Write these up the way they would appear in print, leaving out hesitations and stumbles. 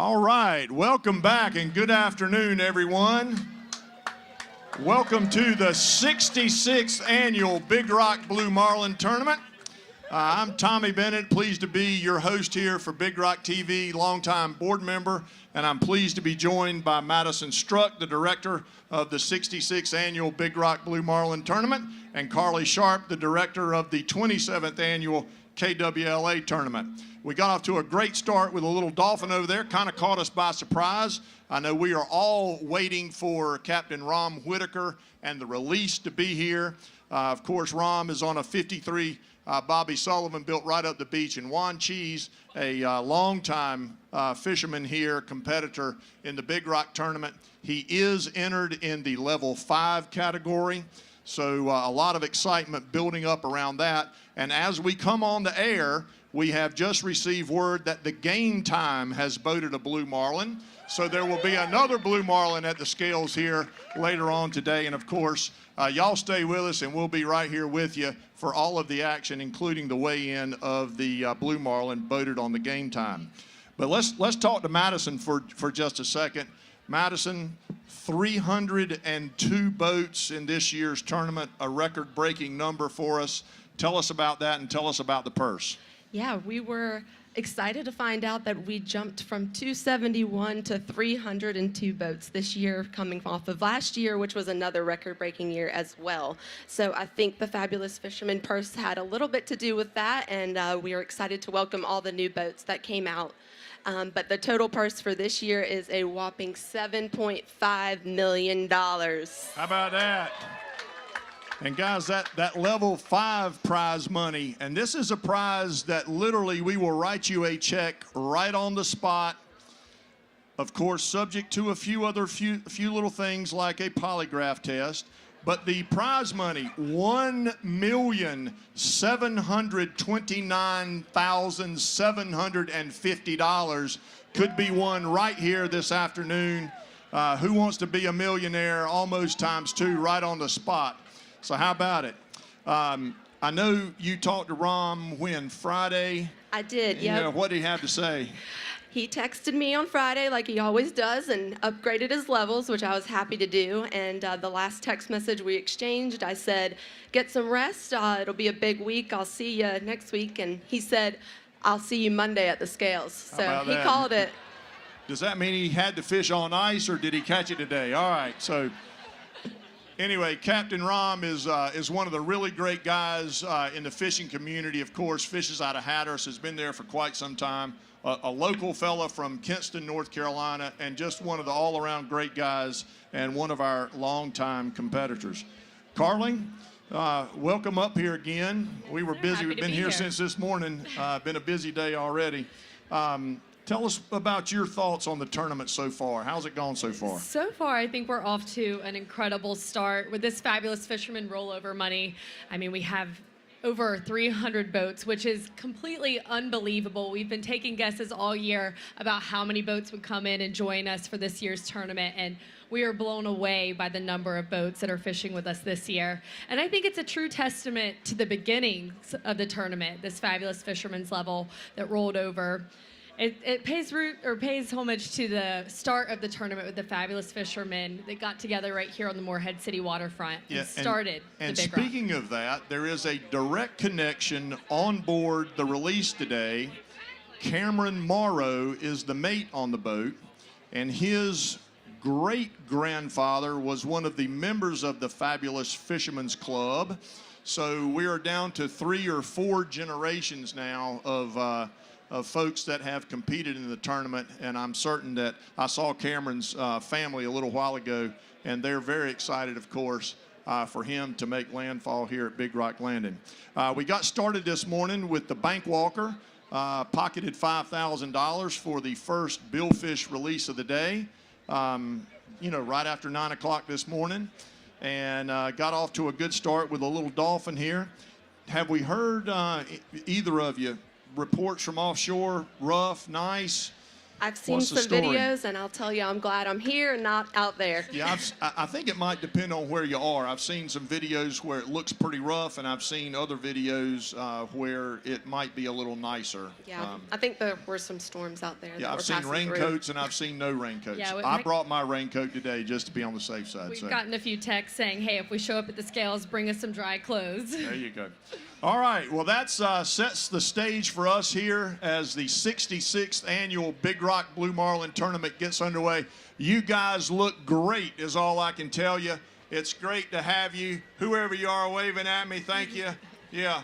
All right, welcome back and good afternoon, everyone. Welcome to the 66th annual Big Rock Blue Marlin Tournament. I'm Tommy Bennett, pleased to be your host here for Big Rock TV, longtime board member, and I'm pleased to be joined by Madison Struck, the director of the 66th annual Big Rock Blue Marlin Tournament, and Carly Sharp, the director of the 27th annual KWLA Tournament. We got off to a great start with a little dolphin over there, kind of caught us by surprise. I know we are all waiting for Captain Rom Whitaker and the release to be here. Of course, Rom is on a 53 Bobby Sullivan built right up the beach, and Juan Cheese, a longtime fisherman here, competitor in the Big Rock Tournament. He is entered in the level 5 category, so a lot of excitement building up around that. And as we come on the air, we have just received word that the Game Time has boated a blue marlin. So there will be another blue marlin at the scales here later on today. And of course, y'all stay with us and we'll be right here with you for all of the action, including the weigh-in of the blue marlin boated on the Game Time. But let's talk to Madison for just a second. Madison, 302 boats in this year's tournament, a record-breaking number for us. Tell us about that and tell us about the purse. Yeah, we were excited to find out that we jumped from 271 to 302 boats this year, coming off of last year, which was another record-breaking year as well. So I think the Fabulous Fisherman Purse had a little bit to do with that, and we are excited to welcome all the new boats that came out. But the total purse for this year is a whopping $7.5 million. How about that? And guys, that level 5 prize money, and this is a prize that literally we will write you a check right on the spot. Of course, subject to a few little things like a polygraph test. But the prize money, $1,729,750, could be won right here this afternoon. Who wants to be a millionaire? Almost times 2, right on the spot. So how about it? I know you talked to Rom when, Friday? I did, yeah. You know, what did he have to say? He texted me on Friday like he always does and upgraded his levels, which I was happy to do. And the last text message we exchanged, I said, get some rest. It'll be a big week. I'll see you next week. And he said, I'll see you Monday at the scales. So he called it. Does that mean he had to fish on ice, or did he catch it today? All right, so anyway, Captain Rom is one of the really great guys in the fishing community. Of course, fishes out of Hatteras, has been there for quite some time. A local fella from Kinston, North Carolina, and just one of the all-around great guys and one of our longtime competitors. Carly, welcome up here again. We were busy. We've been here since this morning. Been a busy day already. Tell us about your thoughts on the tournament so far. How's it gone so far? So far, I think we're off to an incredible start with this Fabulous Fisherman rollover money. I mean, we have over 300 boats, which is completely unbelievable. We've been taking guesses all year about how many boats would come in and join us for this year's tournament, and we are blown away by the number of boats that are fishing with us this year. And I think it's a true testament to the beginnings of the tournament, this Fabulous Fisherman's level that rolled over. It pays homage to the start of the tournament with the Fabulous Fishermen that got together right here on the Morehead City waterfront and started the Big Rock. And speaking of that, there is a direct connection on board the release today. Cameron Morrow is the mate on the boat, and his great-grandfather was one of the members of the Fabulous Fishermen's Club. So we are down to 3 or 4 generations now of folks that have competed in the tournament, and I'm certain that I saw Cameron's family a little while ago, and they're very excited, of course, for him to make landfall here at Big Rock Landing. We got started this morning with the bank walker, pocketed $5,000 for the first billfish release of the day, you know, right after 9 o'clock this morning, and got off to a good start with a little dolphin here. Have we heard, either of you, reports from offshore? Rough, nice? I've seen What's the some story? videos, and I'll tell you, I'm glad I'm here and not out there. Yeah, I think it might depend on where you are. I've seen some videos where it looks pretty rough, and I've seen other videos where it might be a little nicer. Yeah, I think there were some storms out there. Yeah, that I've were seen passing raincoats and I've seen no raincoats. Yeah, I brought my raincoat today just to be on the safe side. We've so. gotten a few texts saying, hey, if we show up at the scales, bring us some dry clothes. There you go. All right, well, that sets the stage for us here as the 66th annual Big Rock Blue Marlin tournament gets underway. You guys look great is all I can tell you. It's great to have you. Whoever you are waving at me, thank you. Yeah,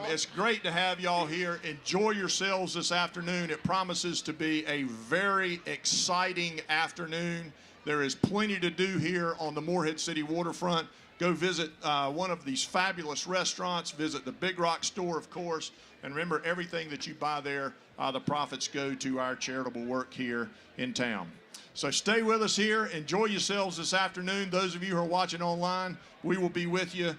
it's great to have y'all here. Enjoy yourselves this afternoon. It promises to be a very exciting afternoon. There is plenty to do here on the Morehead City waterfront. Go visit one of these fabulous restaurants. Visit the Big Rock store, of course. And remember, everything that you buy there, the profits go to our charitable work here in town. So stay with us here. Enjoy yourselves this afternoon. Those of you who are watching online, we will be with you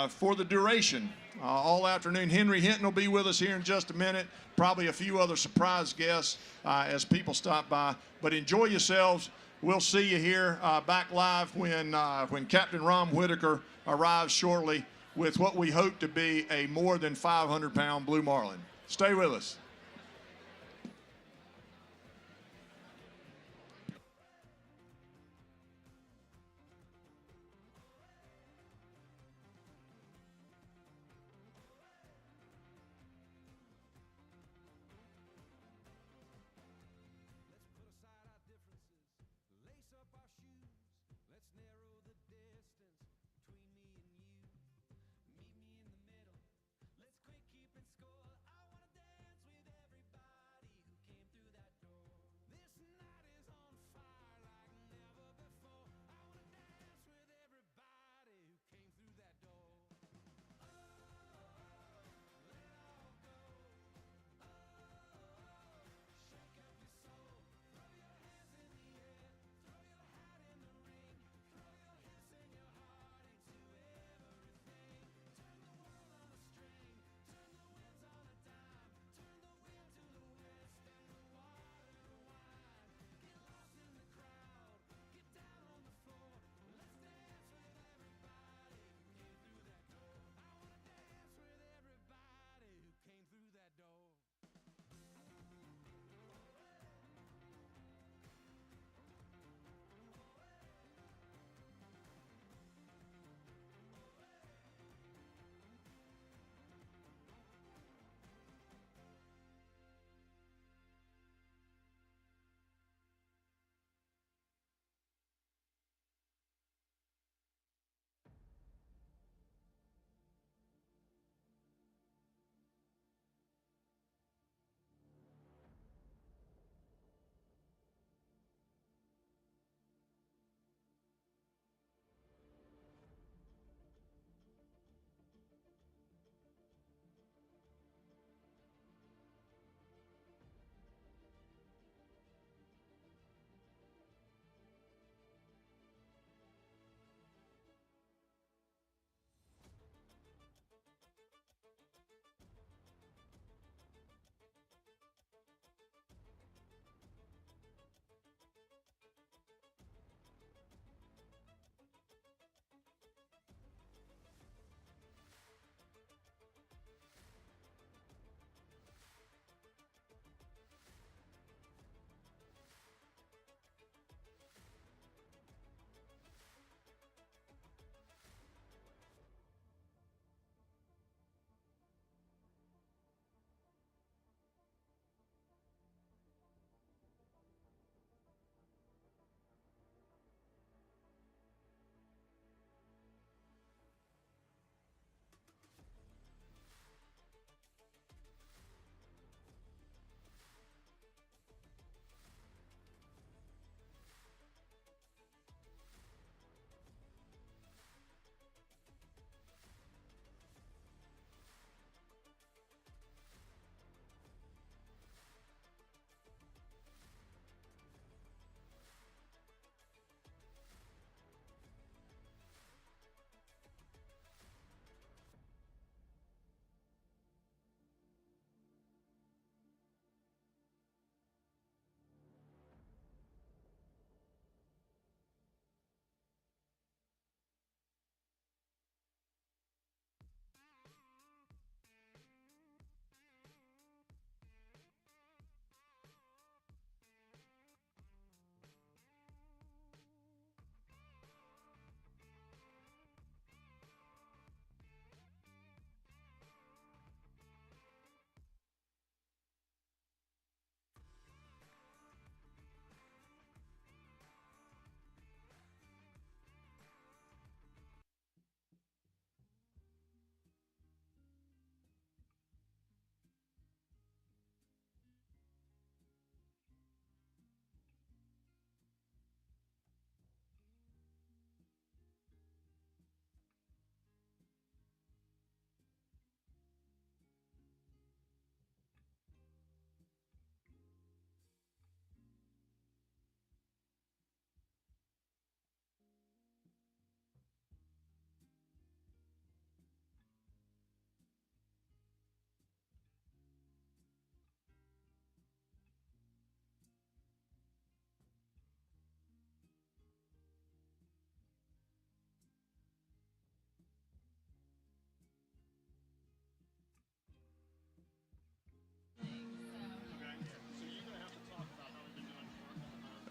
for the duration all afternoon. Henry Hinton will be with us here in just a minute. Probably a few other surprise guests as people stop by. But enjoy yourselves. We'll see you here back live when Captain Ron Whitaker arrives shortly with what we hope to be a more than 500-pound blue marlin. Stay with us.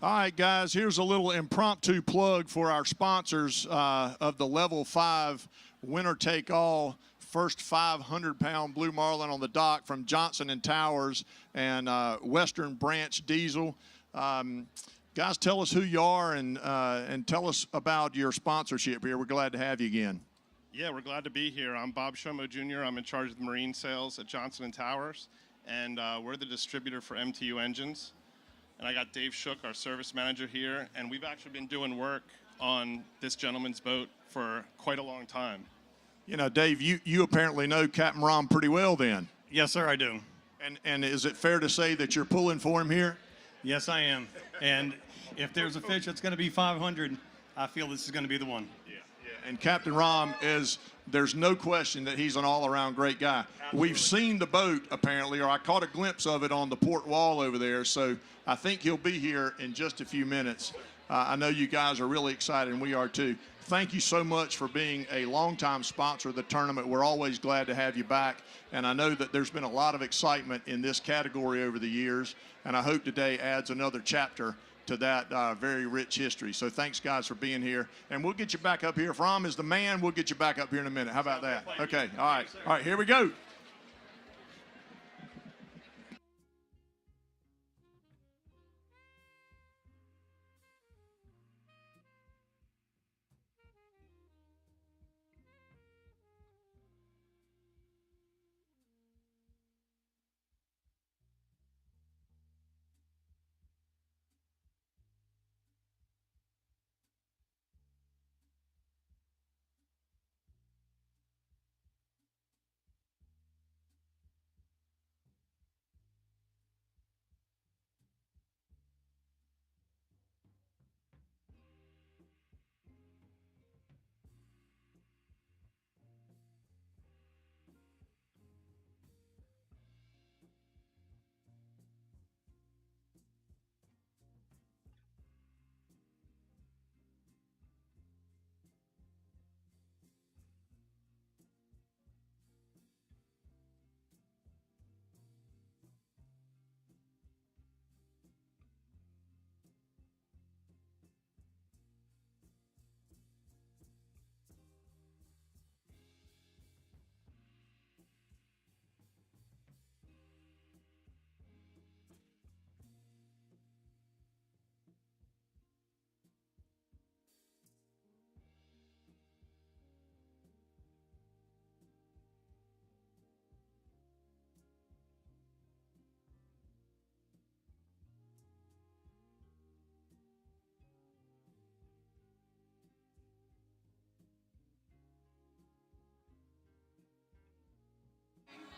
All right, guys, here's a little impromptu plug for our sponsors of the Level 5 winner-take-all first 500-pound blue marlin on the dock from Johnson & Towers and Western Branch Diesel. Guys, tell us who you are and tell us about your sponsorship here. We're glad to have you again. Yeah, we're glad to be here. I'm Bob Shomo Jr. I'm in charge of the marine sales at Johnson & Towers, and we're the distributor for MTU engines. And I got Dave Shook, our service manager here, and we've actually been doing work on this gentleman's boat for quite a long time. You know, Dave, you apparently know Captain Rom pretty well then. Yes, sir, I do. And is it fair to say that you're pulling for him here? Yes, I am. And if there's a fish that's going to be 500, I feel this is going to be the one. Yeah. And Captain Rom there's no question that he's an all-around great guy. Absolutely. We've seen the boat, apparently, or I caught a glimpse of it on the port wall over there, so I think he'll be here in just a few minutes. I know you guys are really excited, and we are too. Thank you so much for being a longtime sponsor of the tournament. We're always glad to have you back, and I know that there's been a lot of excitement in this category over the years, and I hope today adds another chapter to that very rich history. So thanks, guys, for being here. And we'll get you back up here. If Rom is the man, we'll get you back up here in a minute. How about that? Okay, all right. All right, here we go.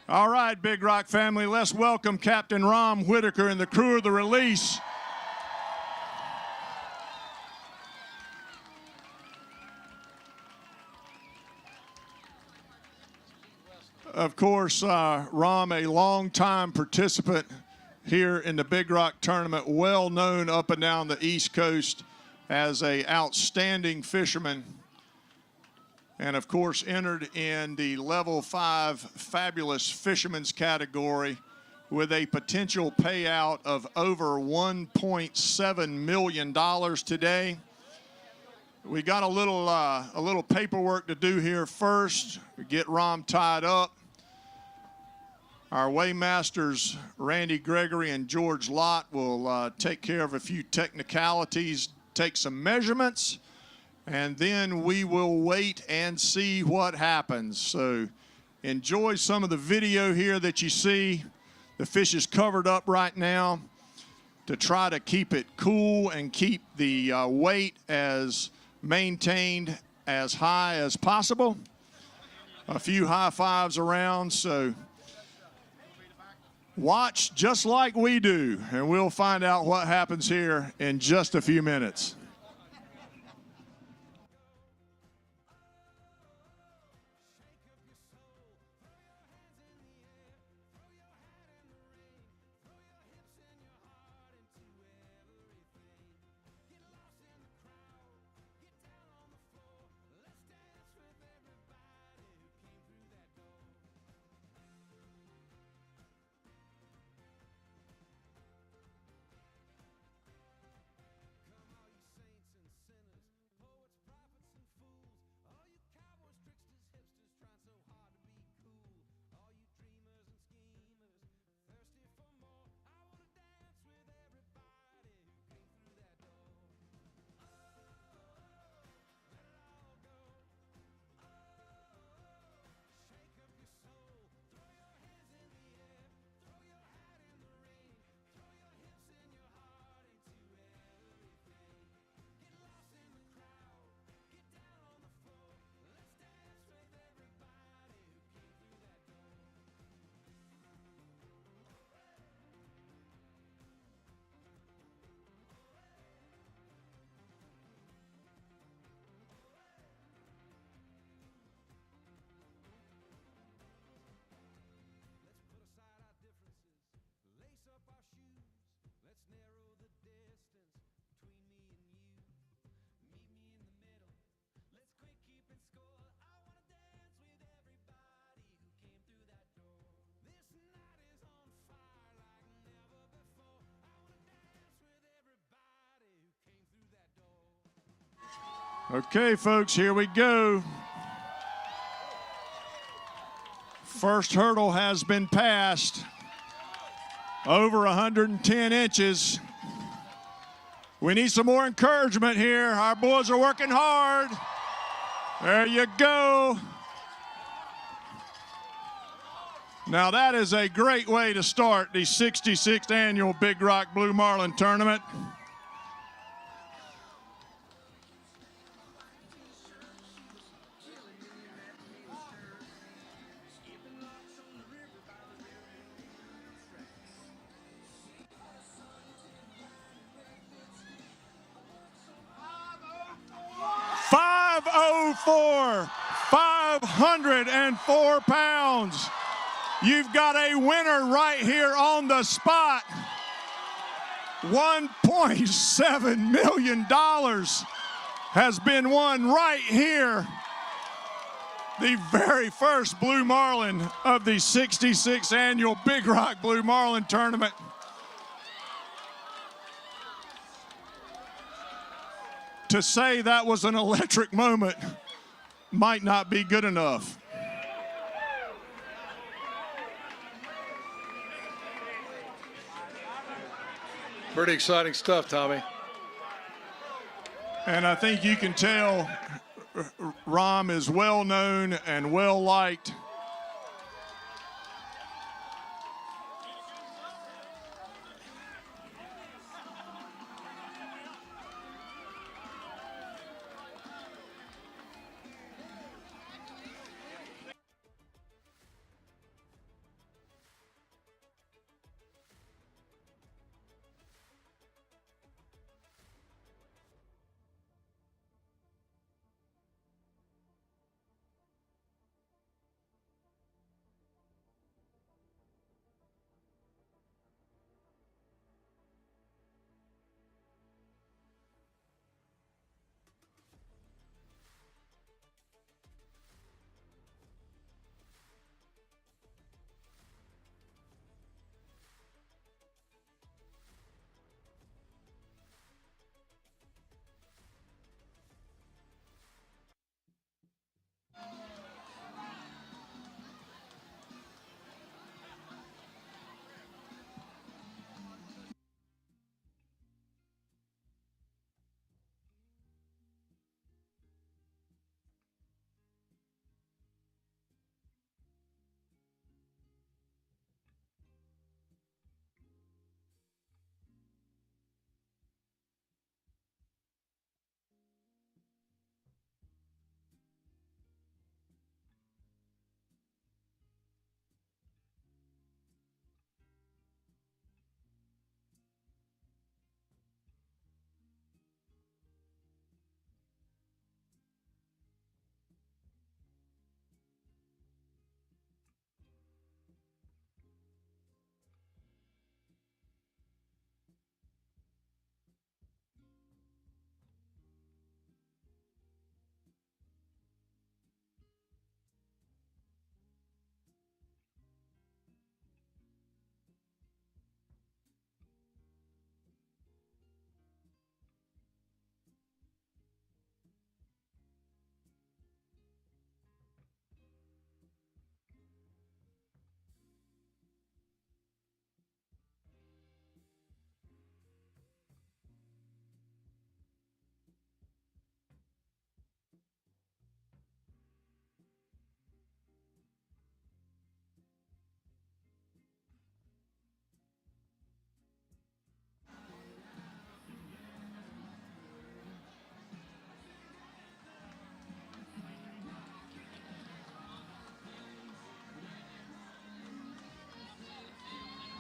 All right, Big Rock family, let's welcome Captain Rom Whitaker and the crew of the Release. Of course, Rom, a longtime participant here in the Big Rock tournament, well known up and down the East Coast as an outstanding fisherman. And of course, entered in the Level 5 Fabulous Fisherman's category with a potential payout of over $1.7 million today. We got a little paperwork to do here first. Get Rom tied up. Our weighmasters, Randy Gregory and George Lott, will take care of a few technicalities, take some measurements, and then we will wait and see what happens. So enjoy some of the video here that you see. The fish is covered up right now to try to keep it cool and keep the weight as maintained as high as possible. A few high fives around, so watch just like we do, and we'll find out what happens here in just a few minutes. Okay, folks, here we go. First hurdle has been passed. Over 110 inches. We need some more encouragement here. Our boys are working hard. There you go. Now that is a great way to start the 66th annual Big Rock Blue Marlin Tournament. .504, 504 pounds. You've got a winner right here on the spot. $1.7 million has been won right here. The very first Blue Marlin of the 66th annual Big Rock Blue Marlin Tournament. To say that was an electric moment might not be good enough. Pretty exciting stuff, Tommy. And I think you can tell Rom is well known and well liked.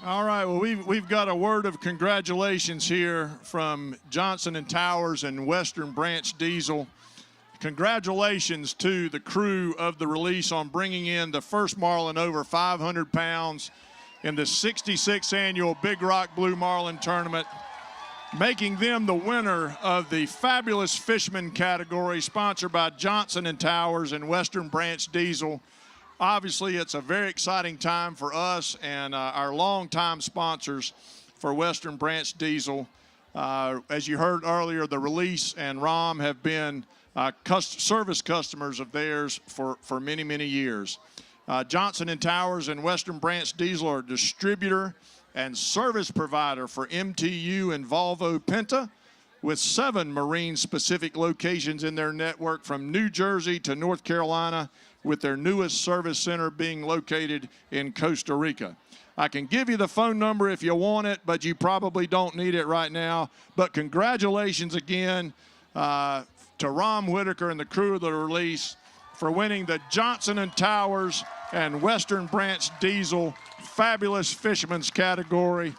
All right, well, we've got a word of congratulations here from Johnson & Towers and Western Branch Diesel. Congratulations to the crew of the release on bringing in the first Marlin over 500 pounds in the 66th annual Big Rock Blue Marlin Tournament, making them the winner of the Fabulous Fisherman category sponsored by Johnson & Towers and Western Branch Diesel. Obviously, it's a very exciting time for us and our longtime sponsors for Western Branch Diesel. As you heard earlier, the Release and Rom have been service customers of theirs for many, many years. Johnson & Towers and Western Branch Diesel are distributor and service provider for MTU and Volvo Penta, with 7 marine-specific locations in their network from New Jersey to North Carolina, with their newest service center being located in Costa Rica. I can give you the phone number if you want it, but you probably don't need it right now. But congratulations again to Rom Whitaker and the crew of the Release for winning the Johnson & Towers and Western Branch Diesel Fabulous Fisherman's category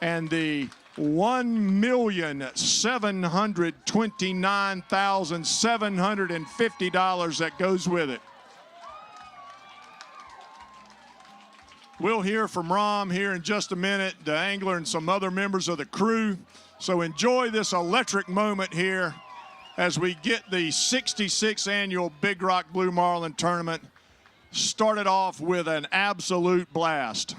and the $1,729,750 that goes with it. We'll hear from Rom here in just a minute, the angler and some other members of the crew. So enjoy this electric moment here as we get the 66th annual Big Rock Blue Marlin Tournament started off with an absolute blast.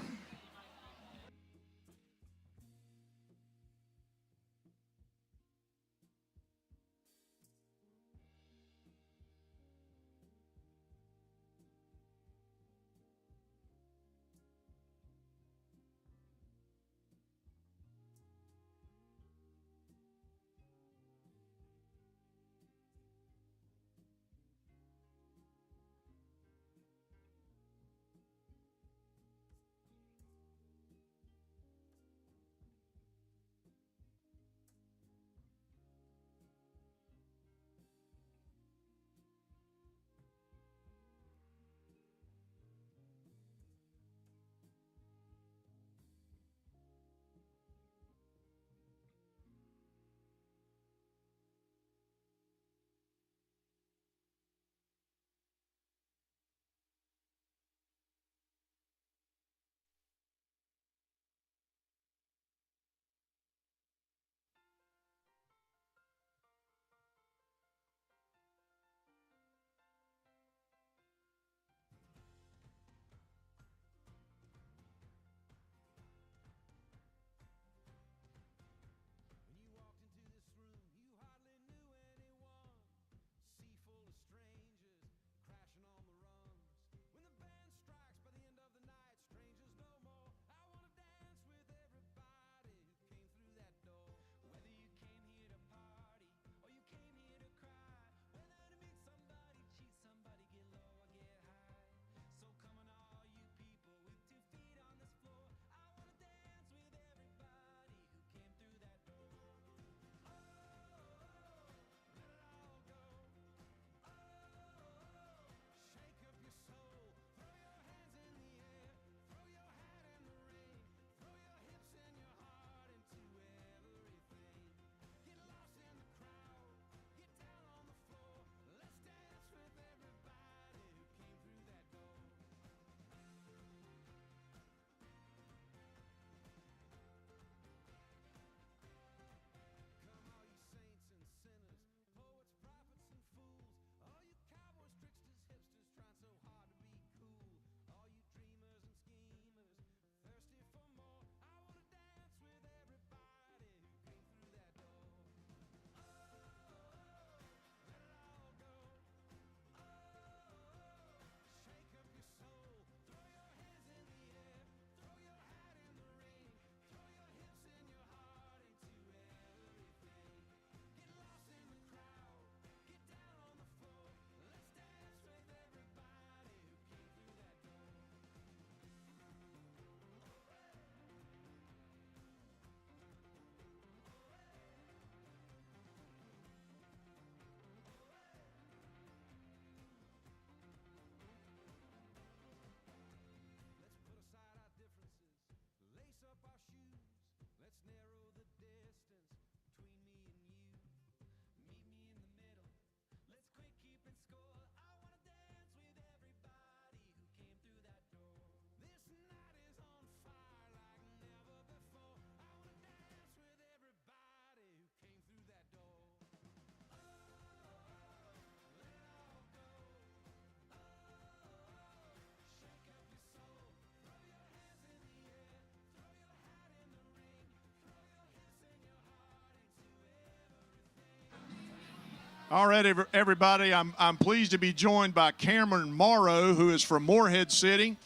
All right, everybody, I'm pleased to be joined by Cameron Morrow, who is from Morehead City.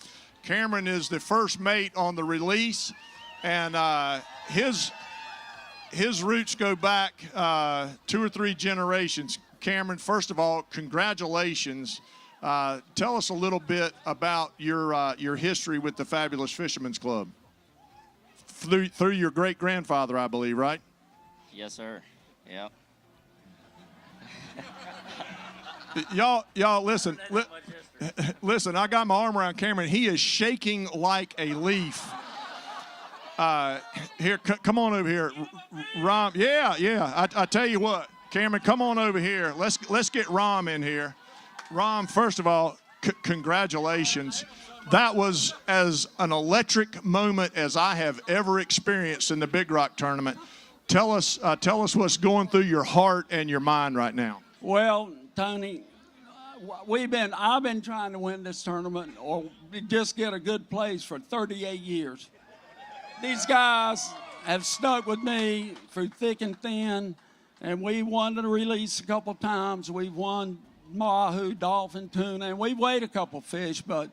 Cameron is the first mate on the release, and his roots go back 2 or 3 generations. Cameron, first of all, congratulations. Tell us a little bit about your history with the Fabulous Fishermen's Club. Through your great-grandfather, I believe, right? Yes, sir. Yep. Y'all, listen. Listen, I got my arm around Cameron. He is shaking like a leaf. Here, come on over here, Rom. Yeah. I tell you what, Cameron, come on over here. Let's get Rom in here. Rom, first of all, congratulations. That was as an electric moment as I have ever experienced in the Big Rock tournament. Tell us what's going through your heart and your mind right now. Well, Tony, I've been trying to win this tournament or just get a good place for 38 years. These guys have stuck with me through thick and thin, and we won the release a couple times. We've won Mahu, dolphin, tuna, and we weighed a couple fish, but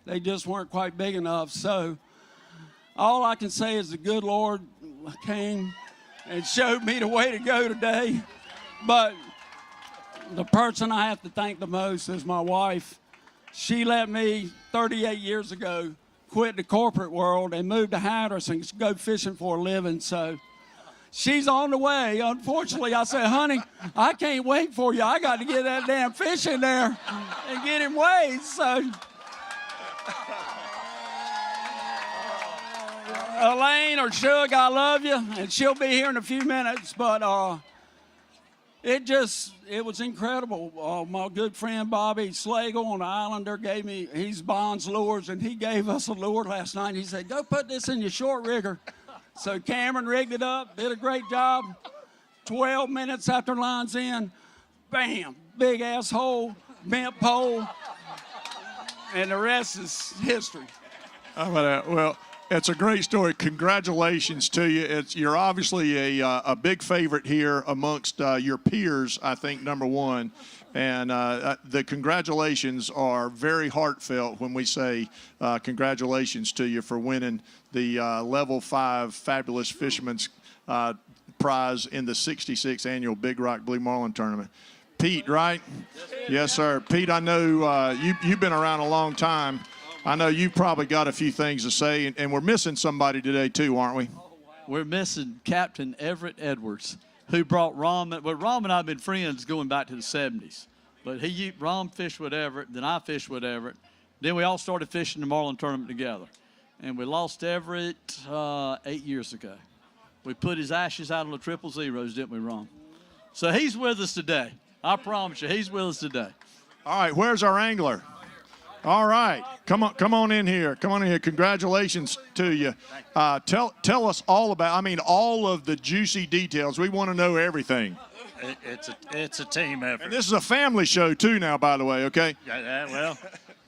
they just weren't quite big enough. So all I can say is the good Lord came and showed me the way to go today. But the person I have to thank the most is my wife. She let me 38 years ago quit the corporate world and move to Hatteras and go fishing for a living. So she's on the way. Unfortunately, I said, honey, I can't wait for you. I got to get that damn fish in there and get him weighed. So Elaine or Shug, I love you, and she'll be here in a few minutes. But it was incredible. My good friend Bobby Slagle on the Islander he's Bond's Lures, and he gave us a lure last night. He said, go put this in your short rigger. So Cameron rigged it up, did a great job. 12 minutes after line's in, bam, big ass hole, bent pole, and the rest is history. How about that? Well, it's a great story. Congratulations to you. You're obviously a big favorite here amongst your peers, I think, number one. And the congratulations are very heartfelt when we say congratulations to you for winning the Level 5 Fabulous Fisherman's Prize in the 66th Annual Big Rock Blue Marlin Tournament. Pete, right? Yes, sir. Pete, I know you've been around a long time. I know you've probably got a few things to say, and we're missing somebody today too, aren't we? We're missing Captain Everett Edwards, who brought Rom. Well, Rom and I have been friends going back to the 70s. But Rom fished with Everett, then I fished with Everett. Then we all started fishing the Marlin tournament together. And we lost Everett 8 years ago. We put his ashes out on the 000s, didn't we, Rom? So he's with us today. I promise you, he's with us today. All right, where's our angler? All right, come on in here. Come on in here. Congratulations to you. Tell us all of the juicy details. We want to know everything. It's a team effort. And this is a family show too now, by the way, okay? Well,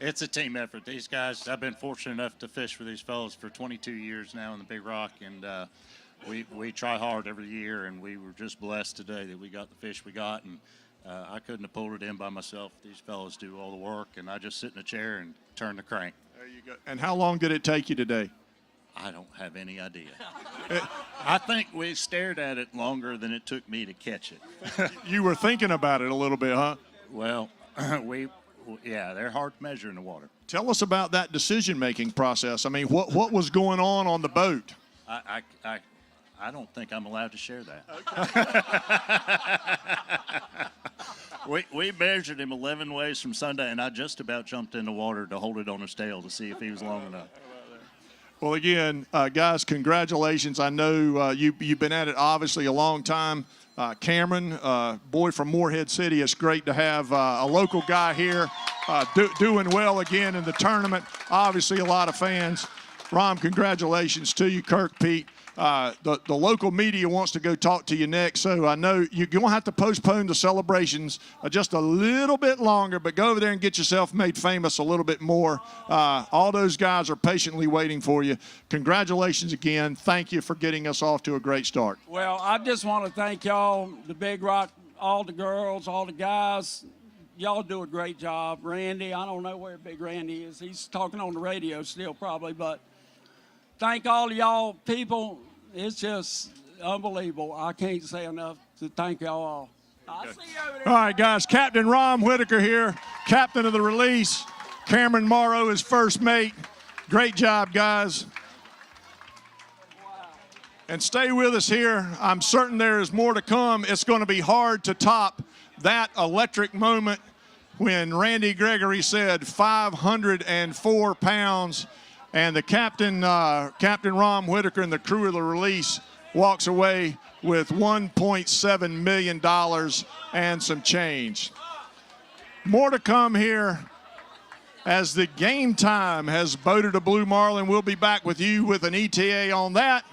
it's a team effort. These guys, I've been fortunate enough to fish for these fellows for 22 years now in the Big Rock, and we try hard every year, and we were just blessed today that we got the fish we got, and I couldn't have pulled it in by myself. These fellows do all the work, and I just sit in a chair and turn the crank. There you go. And how long did it take you today? I don't have any idea. I think we stared at it longer than it took me to catch it. You were thinking about it a little bit, huh? Well, they're hard to measure in the water. Tell us about that decision-making process. I mean, what was going on the boat? I don't think I'm allowed to share that. Okay. We measured him 11 ways from Sunday, and I just about jumped in the water to hold it on his tail to see if he was long enough. Well, again, guys, congratulations. I know you've been at it obviously a long time. Cameron, boy from Morehead City, it's great to have a local guy here doing well again in the tournament. Obviously, a lot of fans. Rom, congratulations to you. Kirk, Pete. The local media wants to go talk to you next, so I know you're going to have to postpone the celebrations just a little bit longer, but go over there and get yourself made famous a little bit more. All those guys are patiently waiting for you. Congratulations again. Thank you for getting us off to a great start. Well, I just want to thank y'all, the Big Rock all the girls, all the guys. Y'all do a great job. Randy, I don't know where Big Randy is. He's talking on the radio still probably, but thank all of y'all people. It's just unbelievable. I can't say enough to thank y'all all. I see you over there. All right, guys. Captain Rom Whitaker here, captain of the release. Cameron Morrow is first mate. Great job, guys. And stay with us here. I'm certain there is more to come. It's going to be hard to top that electric moment when Randy Gregory said 504 pounds, and the captain, Captain Rom Whitaker, and the crew of the release walks away with $1.7 million and some change. More to come here as the Game Time has boated a Blue Marlin. We'll be back with you with an ETA on that.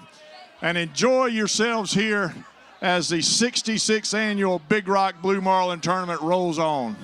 And enjoy yourselves here as the 66th annual Big Rock Blue Marlin Tournament rolls on.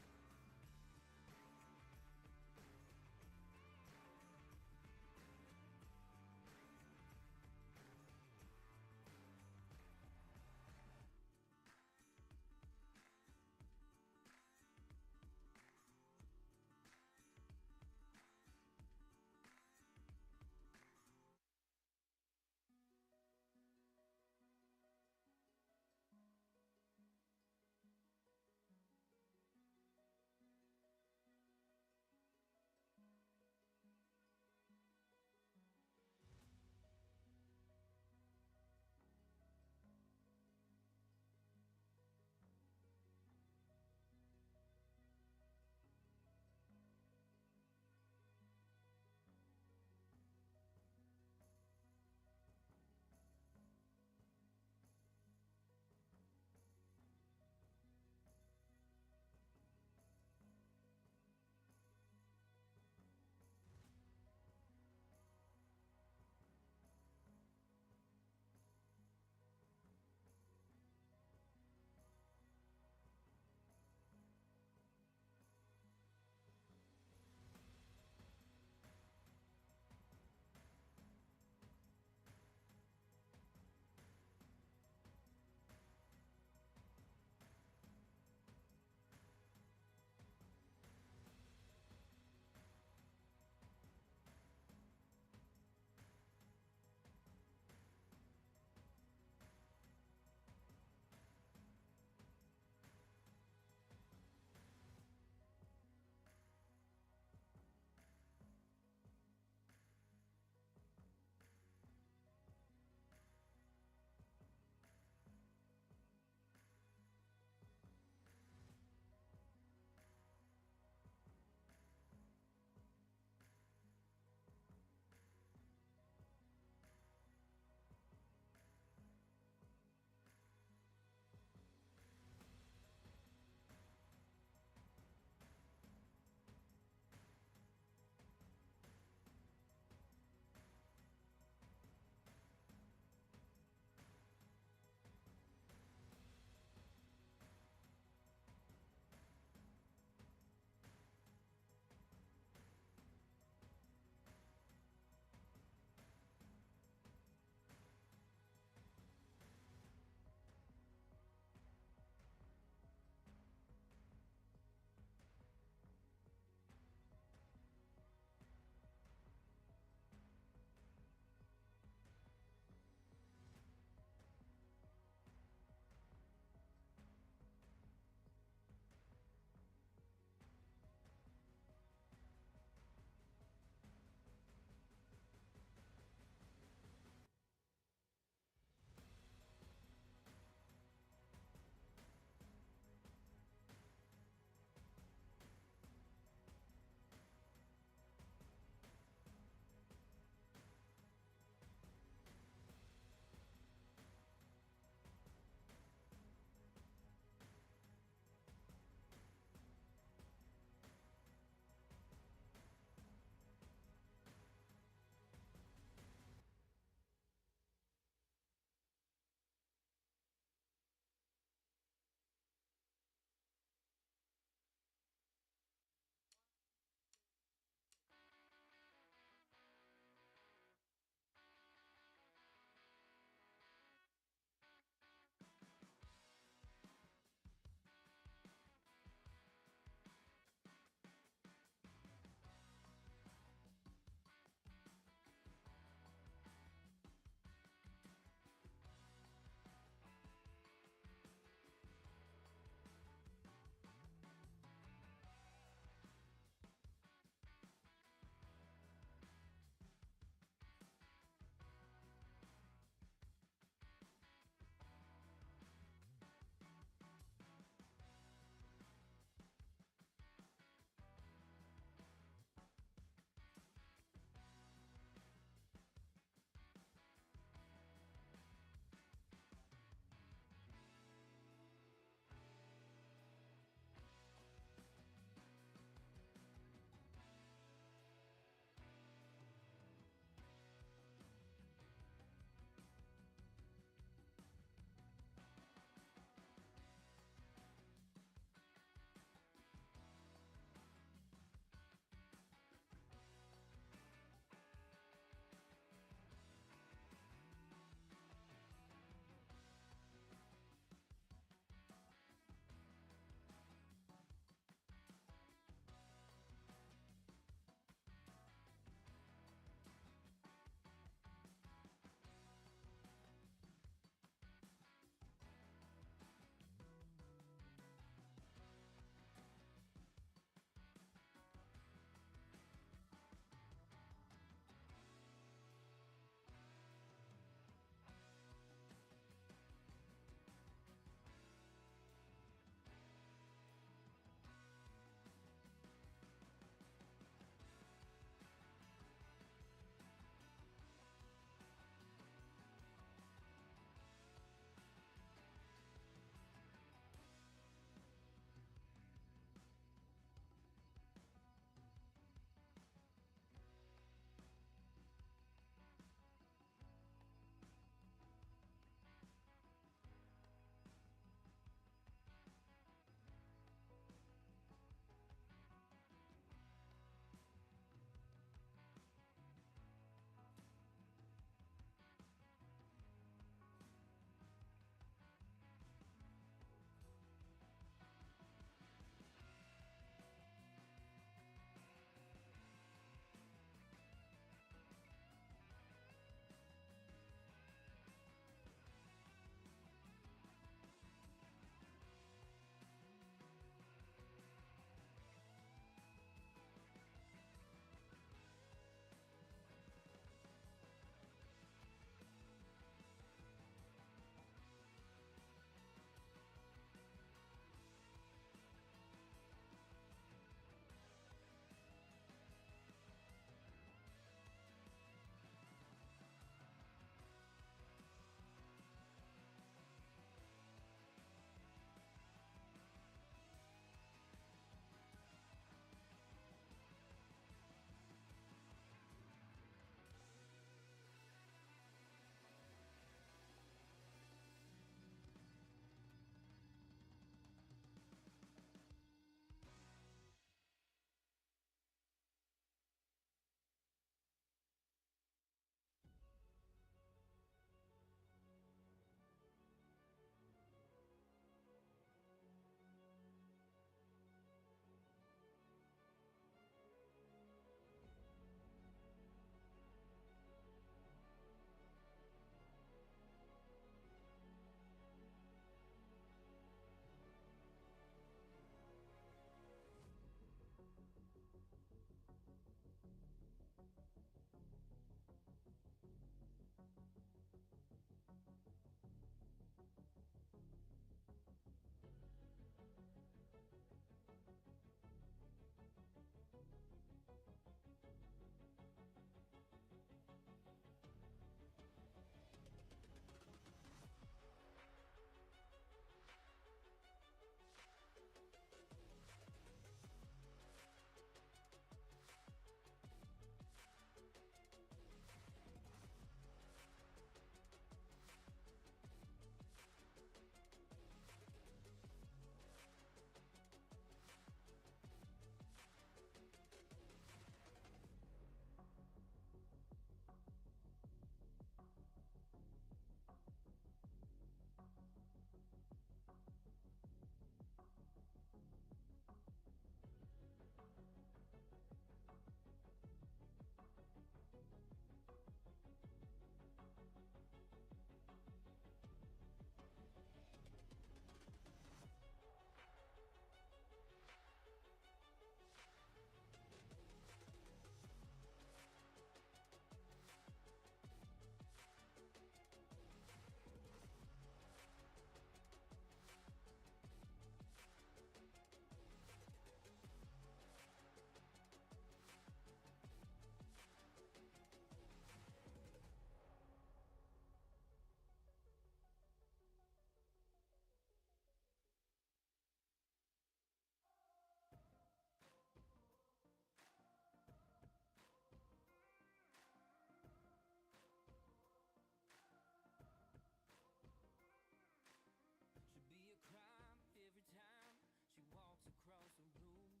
Should be a crime every time she walks across the room.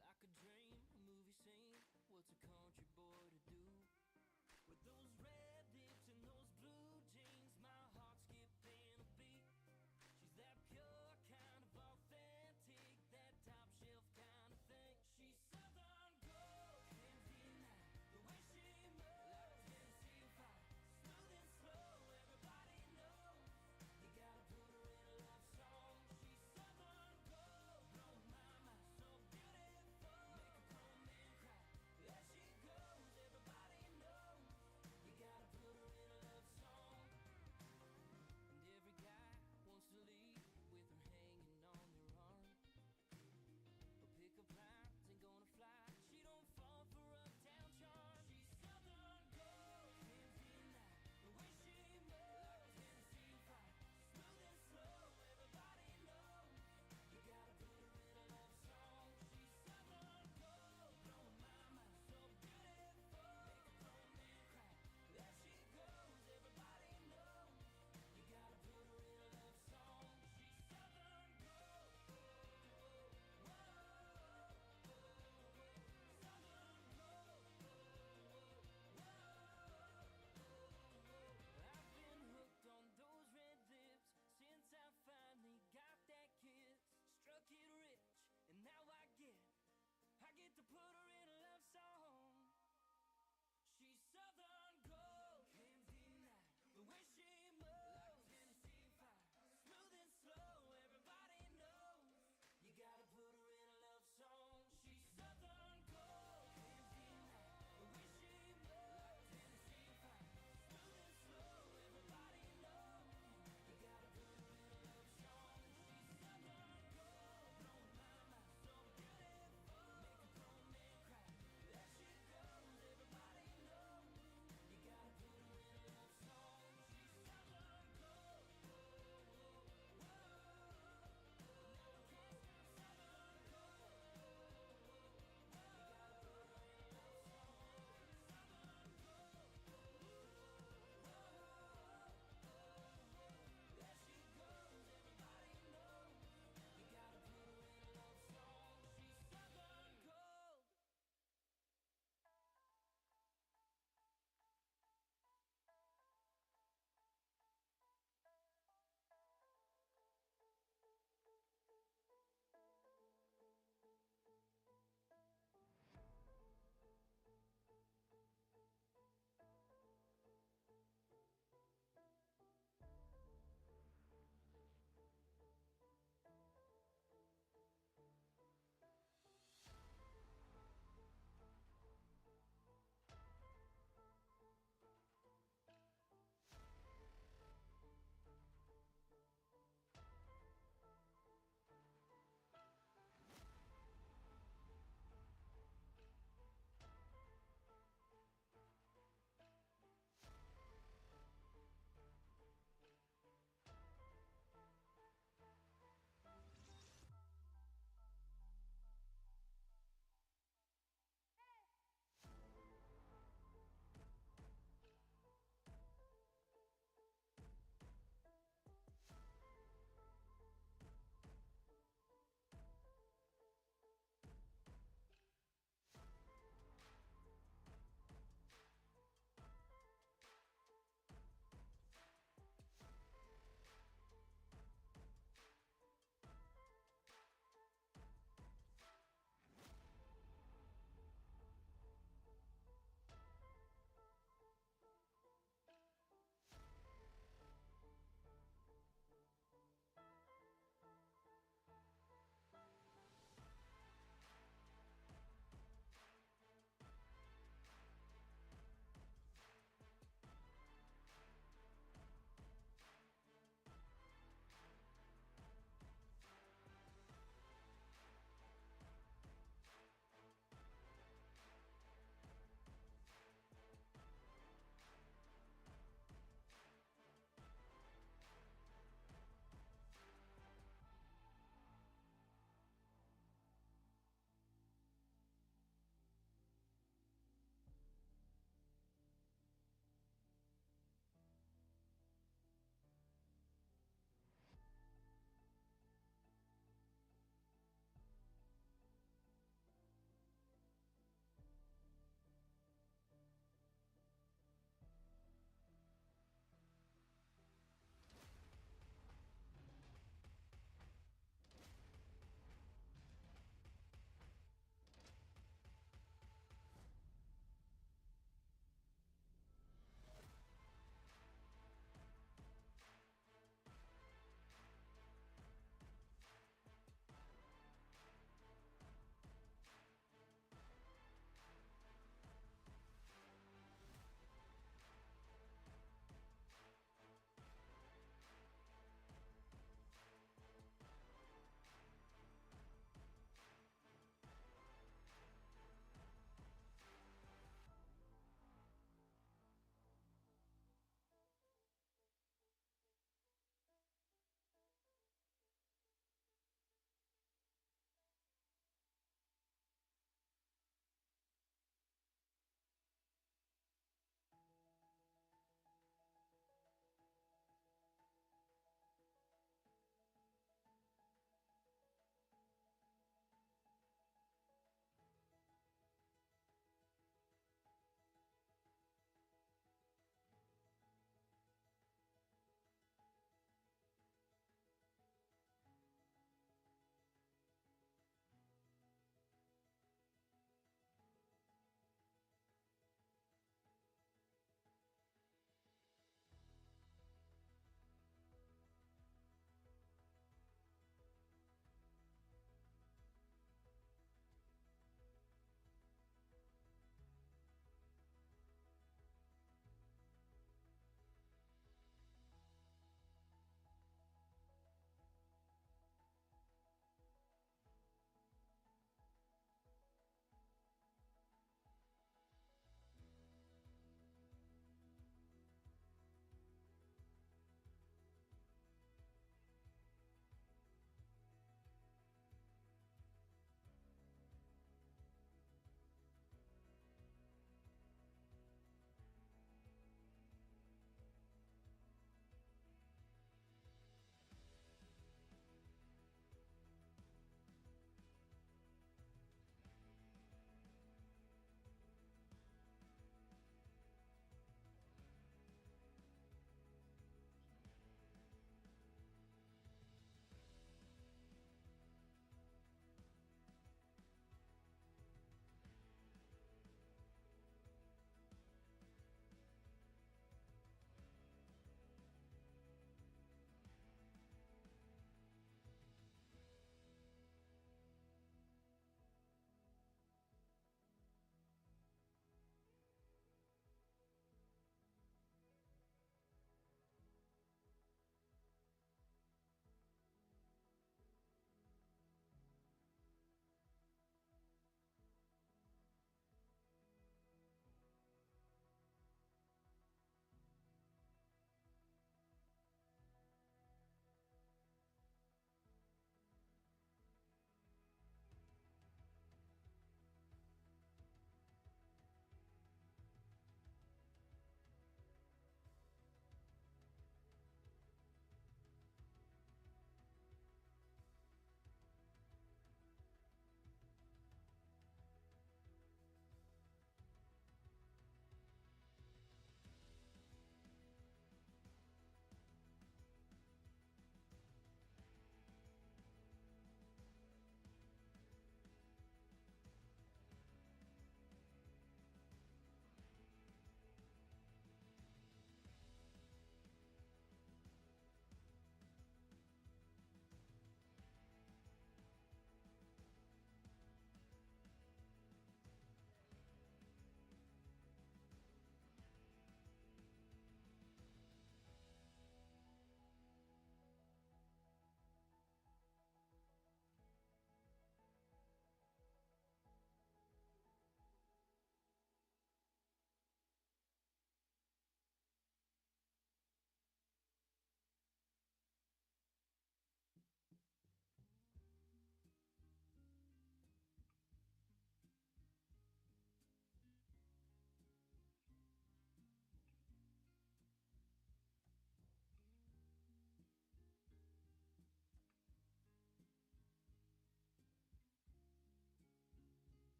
Like a dream, a movie scene, what's a country boy to do? With those red lips and those blue jeans, my heart skipping a beat. She's that pure kind of authentic, that top shelf kind of thing. She's Southern gold, can't deny the way she moves. Like Tennessee fire, smooth and slow, everybody knows. You gotta put her in a love song. She's Southern gold, blow my mind, so beautiful. Make a grown man cry, there she goes, everybody knows. You gotta put her in a love song. And every guy wants to leave with her hanging on their arm. Her pickup lines ain't gonna fly, she don't fall for uptown charm. She's Southern gold, can't deny the way she moves. Like Tennessee fire, smooth and slow, everybody knows. You gotta put her in a love song. She's Southern gold, blowing my mind, so beautiful. Make a grown man cry, there she goes, everybody knows. You gotta put her in a love song. She's Southern gold, whoa, Southern gold, I've been hooked on those red lips since I finally got that kiss. Struck it rich, and now I get to put her in a love song. She's Southern gold, can't deny the way she moves. Like Tennessee fire, smooth and slow, everybody knows. You gotta put her in a love song. She's Southern gold, can't deny the way she moves. Like Tennessee fire, smooth and slow, everybody knows. You gotta put her in a love song. She's Southern gold, blowing my mind, so beautiful. Make a grown man cry.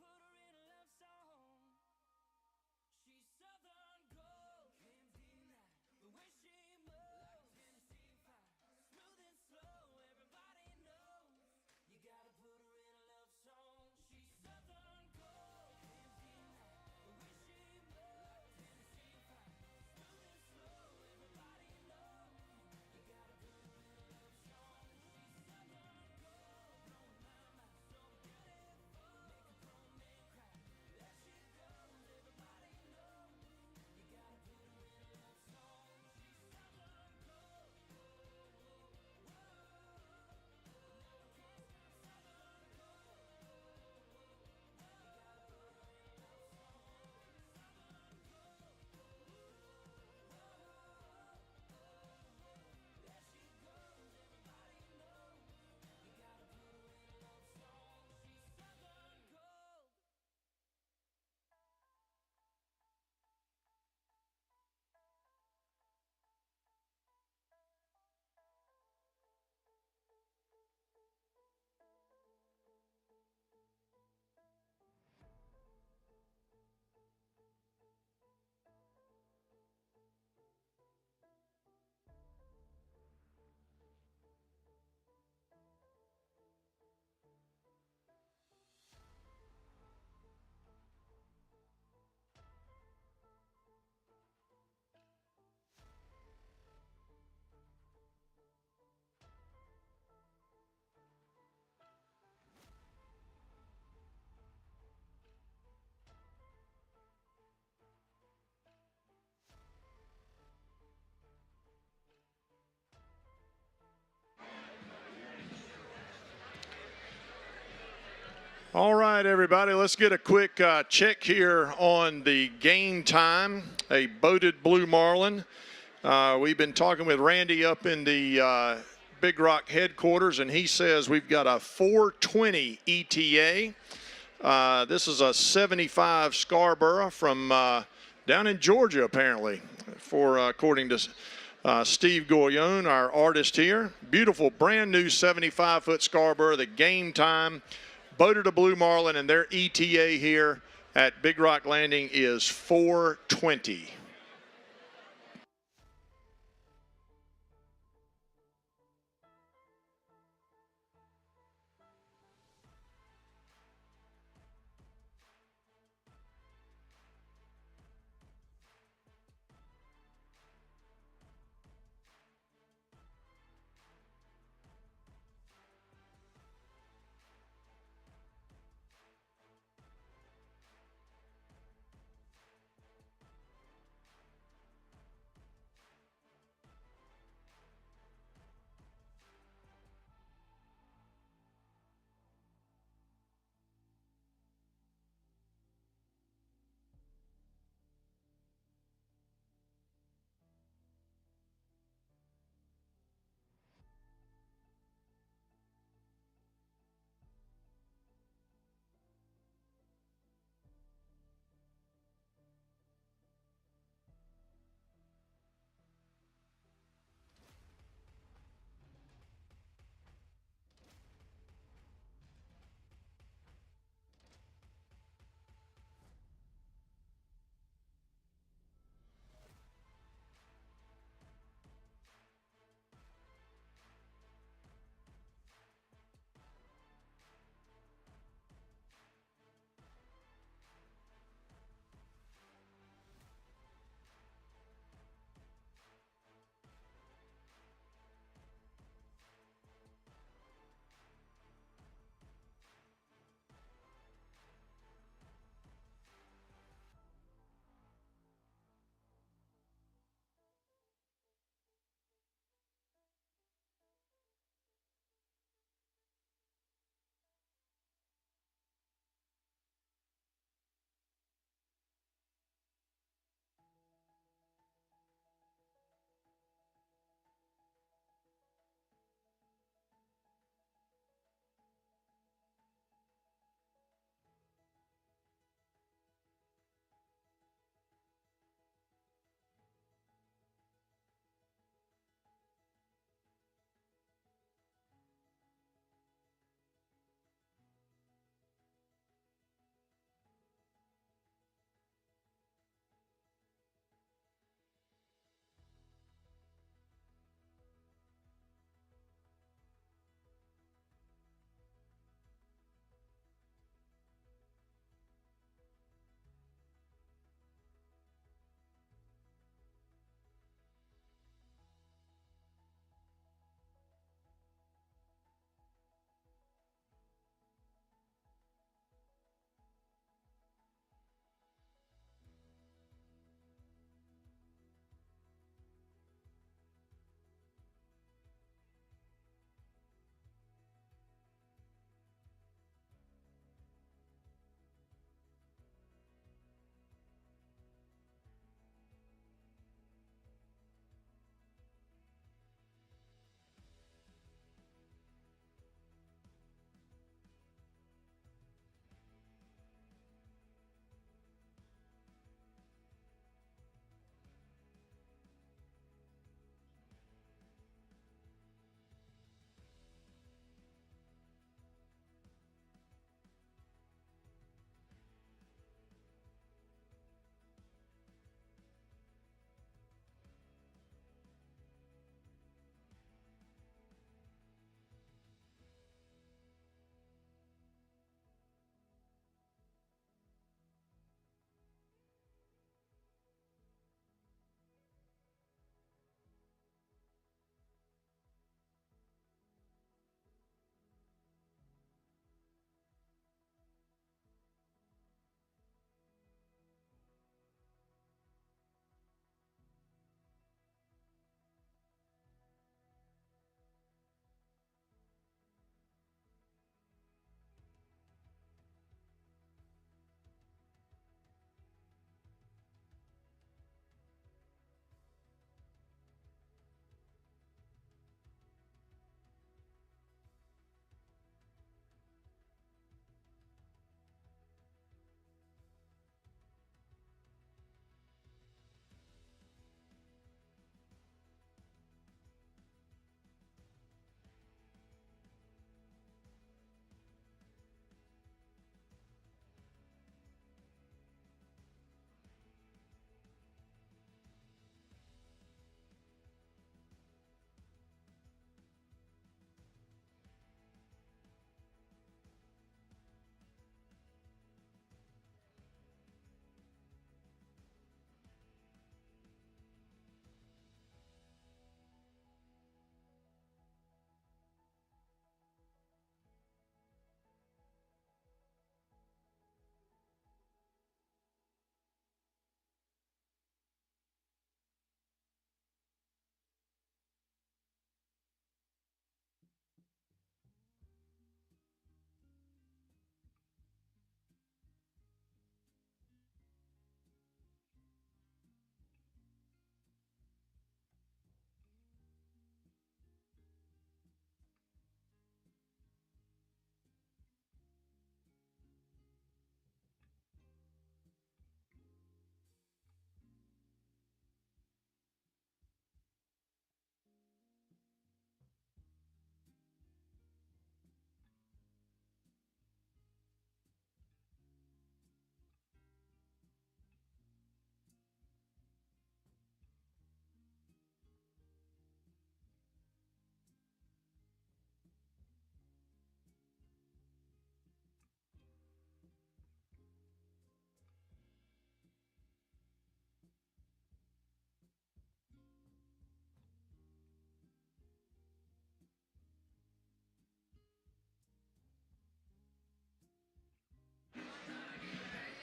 put her in a love song. She's Southern gold, can't deny the way she moves. Like Tennessee fire, smooth and slow. Everybody knows you gotta put her in a love song. She's Southern gold, can't deny the way she moves. Like Tennessee fire, smooth and slow. Everybody knows you gotta put her in a love song. She's Southern gold, blowing my mind, so beautiful. Make a grown man cry. There she goes, everybody knows you gotta put her in a love song. She's Southern gold. Whoa, now I can't stop Southern gold. You gotta put her in a love song. Southern gold. There she goes, everybody knows you gotta put her in a love song. She's Southern gold. All right, everybody, let's get a quick check here on the game time. A boated blue marlin. We've been talking with Randy up in the Big Rock headquarters, and he says we've got a 420 ETA. This is a 75 Scarborough from down in Georgia, apparently, according to Steve Goyone, our artist here. Beautiful, brand new 75-foot Scarborough. The game time. Boated a blue marlin, and their ETA here at Big Rock Landing is 420.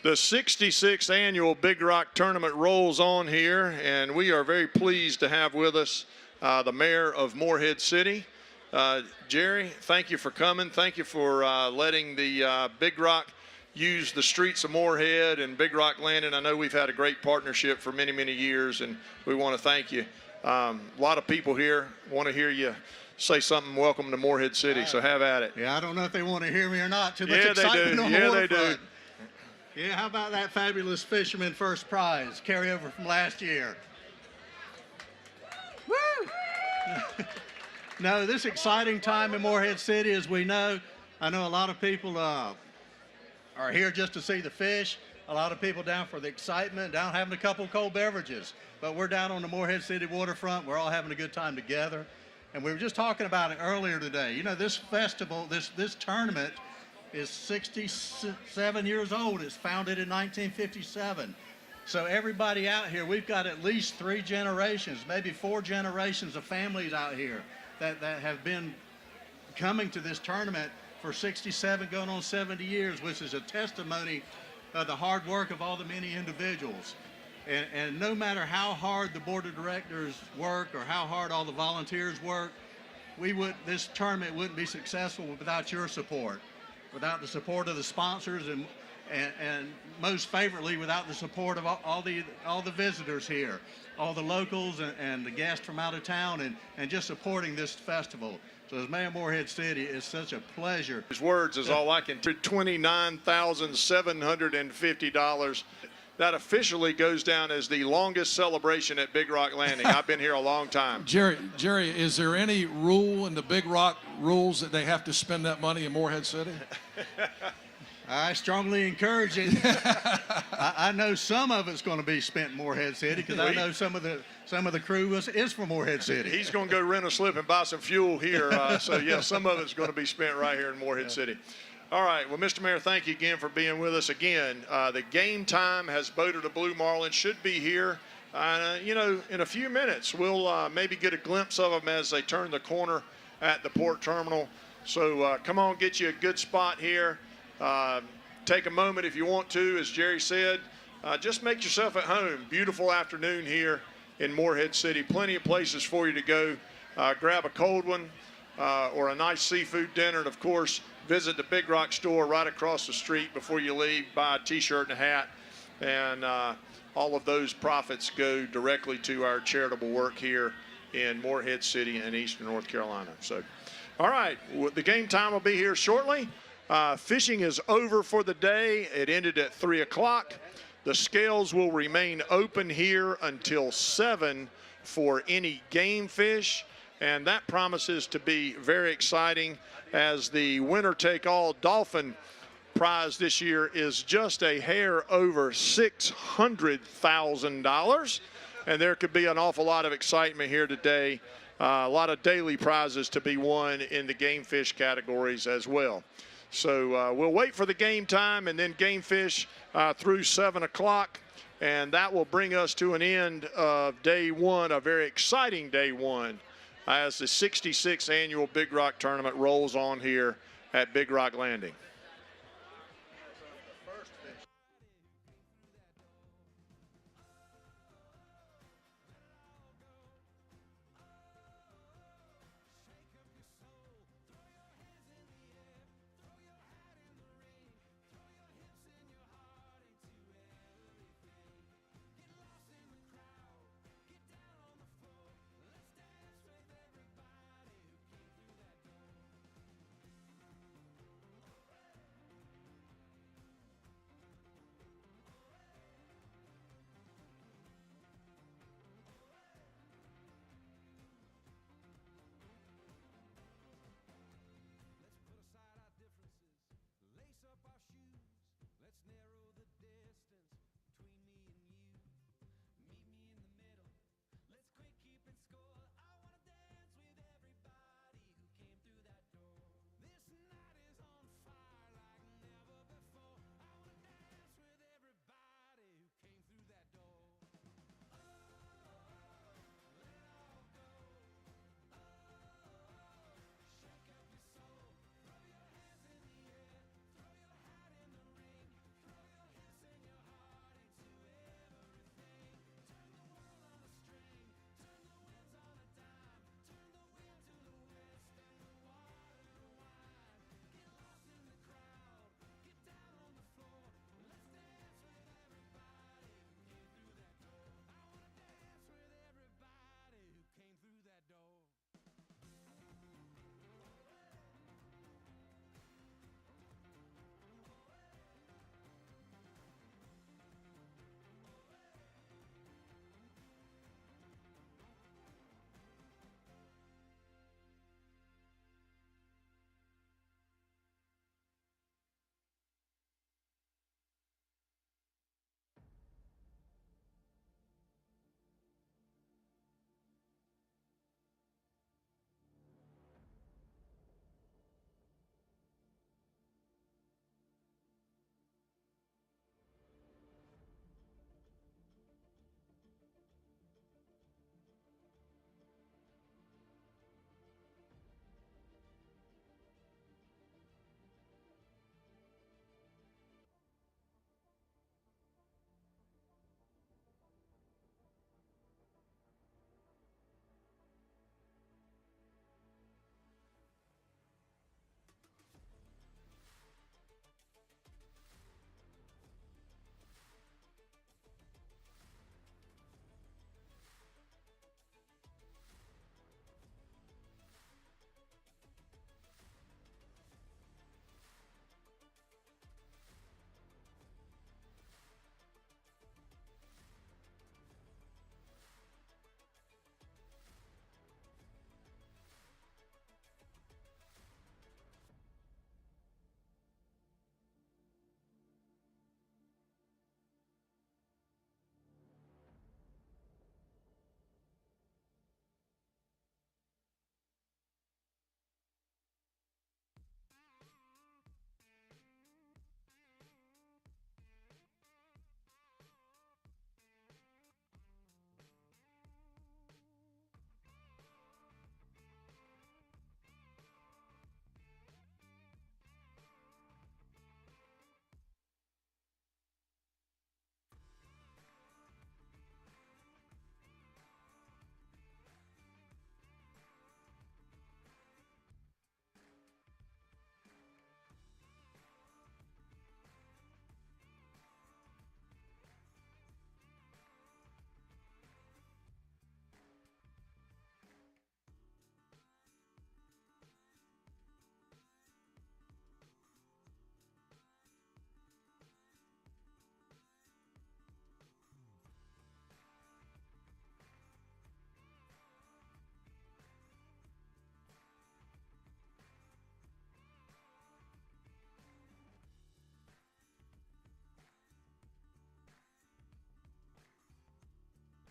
The 66th annual Big Rock Tournament rolls on here, and we are very pleased to have with us the mayor of Morehead City. Jerry, thank you for coming. Thank you for letting the Big Rock use the streets of Morehead and Big Rock Landing. I know we've had a great partnership for many, many years, and we want to thank you. A lot of people here want to hear you say something. Welcome to Morehead City, so have at it. Yeah, I don't know if they want to hear me or not. Too much Yeah, they excitement do. on the Yeah, they waterfront. do. Yeah, how about that fabulous fisherman first prize carryover from last year? Woo! No, this exciting time in Morehead City, as we know. I know a lot of people are here just to see the fish. A lot of people down for the excitement, down having a couple cold beverages. But we're down on the Morehead City waterfront. We're all having a good time together. And we were just talking about it earlier today. You know, this festival, this tournament is 67 years old. It's founded in 1957. So everybody out here, we've got at least 3 generations, maybe 4 generations of families out here that have been coming to this tournament for 67, going on 70 years, which is a testimony of the hard work of all the many individuals. And no matter how hard the board of directors work or how hard all the volunteers work, this tournament wouldn't be successful without your support, without the support of the sponsors, and most favorably without the support of all the visitors here, all the locals and the guests from out of town, and just supporting this festival. So as Mayor of Morehead City, it's such a pleasure. His words is all I can. $29,750. That officially goes down as the longest celebration at Big Rock Landing. I've been here a long time. Jerry, is there any rule in the Big Rock rules that they have to spend that money in Morehead City? I strongly encourage it. I know some of it's going to be spent in Morehead City because I know some of the crew is from Morehead City. He's going to go rent a slip and buy some fuel here. So, yeah, some of it's going to be spent right here in Morehead City. All right. Well, Mr. Mayor, thank you again for being with us. Again, the game time has boated a blue marlin, should be here. You know, in a few minutes, we'll maybe get a glimpse of them as they turn the corner at the port terminal. So come on, get you a good spot here. Take a moment if you want to, as Jerry said. Just make yourself at home. Beautiful afternoon here in Morehead City. Plenty of places for you to go. Grab a cold one or a nice seafood dinner. And, of course, visit the Big Rock store right across the street before you leave. Buy a T-shirt and a hat. And all of those profits go directly to our charitable work here in Morehead City and Eastern North Carolina. So, all right, the game time will be here shortly. Fishing is over for the day. It ended at 3 o'clock. The scales will remain open here until 7 for any game fish, and that promises to be very exciting, as the winner-take-all dolphin prize this year is just a hair over $600,000, and there could be an awful lot of excitement here today. A lot of daily prizes to be won in the game fish categories as well. So we'll wait for the game time and then game fish through 7 o'clock. And that will bring us to an end of day one, a very exciting day one, as the 66th annual Big Rock Tournament rolls on here at Big Rock Landing.